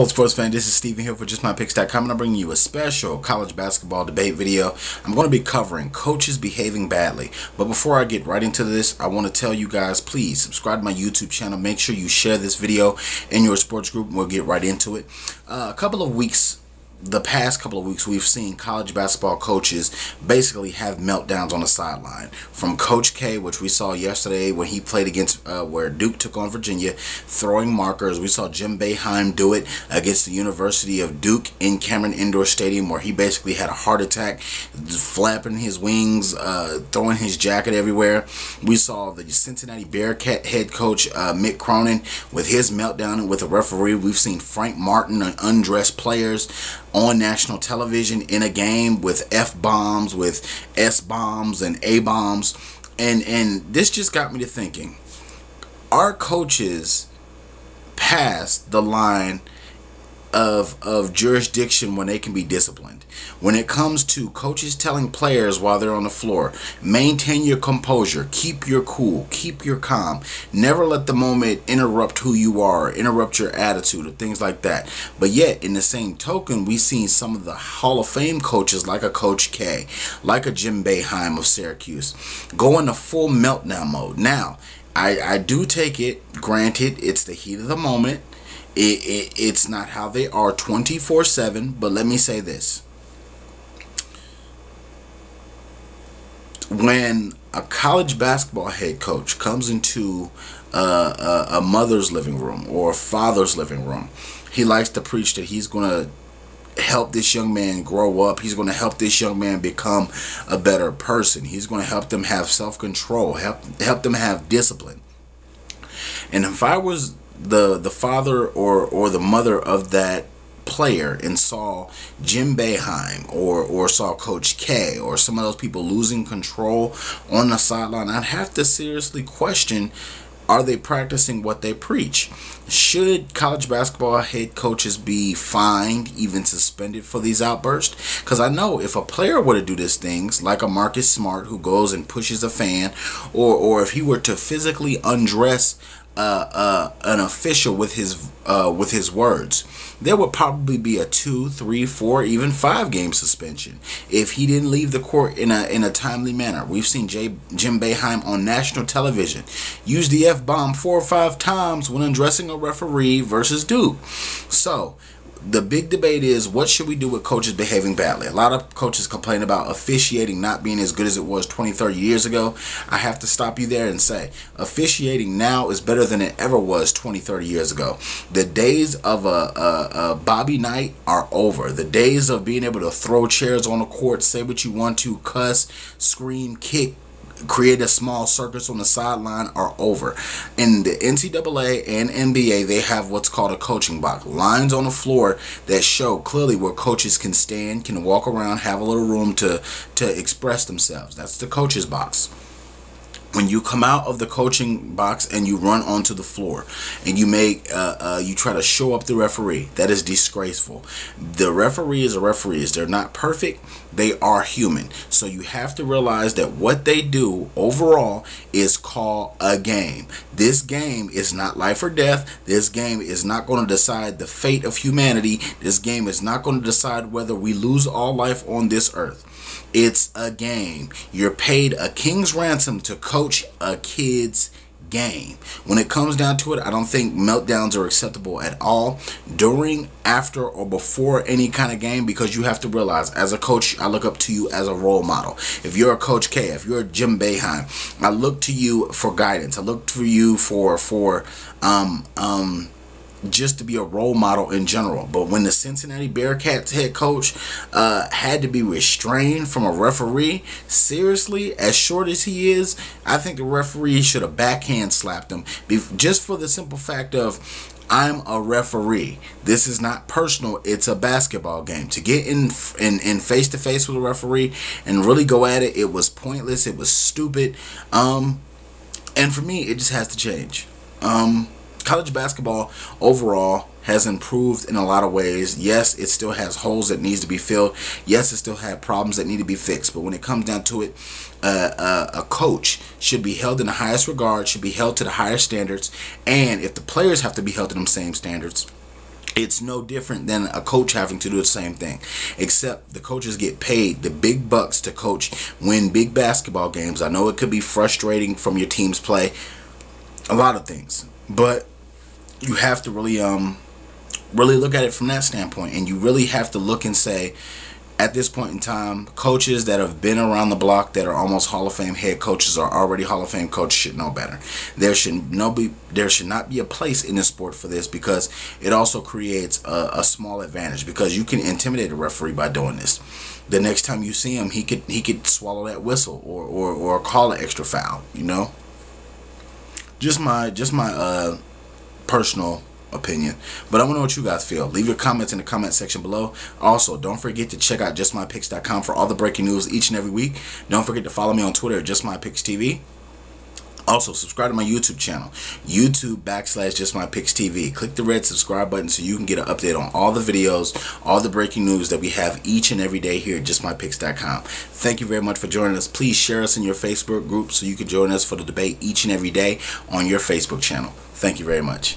Hello sports fan, this is Steven here for JustMyPicks.com, and I'm bringing you a special college basketball debate video. I'm going to be covering coaches behaving badly. But before I get right into this, I want to tell you guys, please subscribe to my YouTube channel. Make sure you share this video in your sports group, and we'll get right into it. The past couple of weeks, we've seen college basketball coaches basically have meltdowns on the sideline. From Coach K, which we saw yesterday when he played against where Duke took on Virginia, throwing markers. We saw Jim Boeheim do it against the University of Duke in Cameron Indoor Stadium, where he basically had a heart attack, flapping his wings, throwing his jacket everywhere. We saw the Cincinnati Bearcat head coach Mick Cronin with his meltdown with a referee. We've seen Frank Martin undress players on national television in a game with F-bombs, with S-bombs and A-bombs, and this just got me to thinking, our coaches past the line of jurisdiction when they can be disciplined. When it comes to coaches telling players while they're on the floor, maintain your composure, keep your cool, keep your calm, never let the moment interrupt who you are, interrupt your attitude or things like that. But yet, in the same token, we've seen some of the Hall of Fame coaches like a Coach K, like a Jim Boeheim of Syracuse, go into full meltdown mode. Now, I do take it, granted, it's the heat of the moment. It's not how they are 24/7, but let me say this. When a college basketball head coach comes into a mother's living room or a father's living room, he likes to preach that he's going to help this young man grow up. He's going to help this young man become a better person. He's going to help them have self-control, help them have discipline. And if I was the father or the mother of that player and saw Jim Boeheim or saw Coach K or some of those people losing control on the sideline, I'd have to seriously question, are they practicing what they preach? Should college basketball head coaches be fined, even suspended for these outbursts? Because I know if a player were to do these things, like a Marcus Smart who goes and pushes a fan, or if he were to physically undress an official with his words, there would probably be a 2, 3, 4, even 5 game suspension if he didn't leave the court in a timely manner. We've seen Jim Boeheim on national television use the F-bomb 4 or 5 times when undressing a referee versus Duke. So the big debate is, what should we do with coaches behaving badly? A lot of coaches complain about officiating not being as good as it was 20, 30 years ago. I have to stop you there and say, officiating now is better than it ever was 20, 30 years ago. The days of a Bobby Knight are over. The days of being able to throw chairs on the court, say what you want to, cuss, scream, kick, create a small circus on the sideline are over. In the NCAA and NBA, they have what's called a coaching box. Lines on the floor that show clearly where coaches can stand, can walk around, have a little room to express themselves. That's the coach's box. When you come out of the coaching box and you run onto the floor and you you try to show up the referee, that is disgraceful. The referee is a referee. They're not perfect. They are human. So you have to realize that what they do overall is call a game. This game is not life or death. This game is not going to decide the fate of humanity. This game is not going to decide whether we lose all life on this earth. It's a game. You're paid a king's ransom to coach a kid's game. When it comes down to it, I don't think meltdowns are acceptable at all during, after, or before any kind of game, because you have to realize, as a coach, I look up to you as a role model. If you're a Coach K, if you're a Jim Boeheim, I look to you for guidance. I look to you for just to be a role model in general. But when the Cincinnati Bearcats head coach had to be restrained from a referee, seriously, as short as he is, I think the referee should have backhand slapped him, just for the simple fact of, I'm a referee. This is not personal. It's a basketball game. To get in face-to-face with a referee and really go at it, it was pointless. It was stupid. And for me, it just has to change. College basketball overall has improved in a lot of ways. Yes, it still has holes that needs to be filled. Yes, it still had problems that need to be fixed. But when it comes down to it, a coach should be held in the highest regard, should be held to the highest standards. And if the players have to be held to them same standards, It's no different than a coach having to do the same thing, except the coaches get paid the big bucks to coach, win big basketball games. I know it could be frustrating from your team's play, a lot of things, but you have to really look at it from that standpoint, and you really have to look and say, at this point in time, coaches that have been around the block, that are almost Hall of Fame head coaches, or already Hall of Fame coaches, should know better. There should not be a place in the sport for this, because it also creates a small advantage, because you can intimidate a referee by doing this. The next time you see him, he could swallow that whistle, or call an extra foul. You know, just my personal opinion, but I want to know what you guys feel. Leave your comments in the comment section below. Also, don't forget to check out justmypicks.com for all the breaking news each and every week. Don't forget to follow me on Twitter at justmypickstv. Also, subscribe to my YouTube channel, YouTube.com/justmypickstv. Click the red subscribe button so you can get an update on all the videos, all the breaking news that we have each and every day here at justmypicks.com. Thank you very much for joining us. Please share us in your Facebook group so you can join us for the debate each and every day on your Facebook channel. Thank you very much.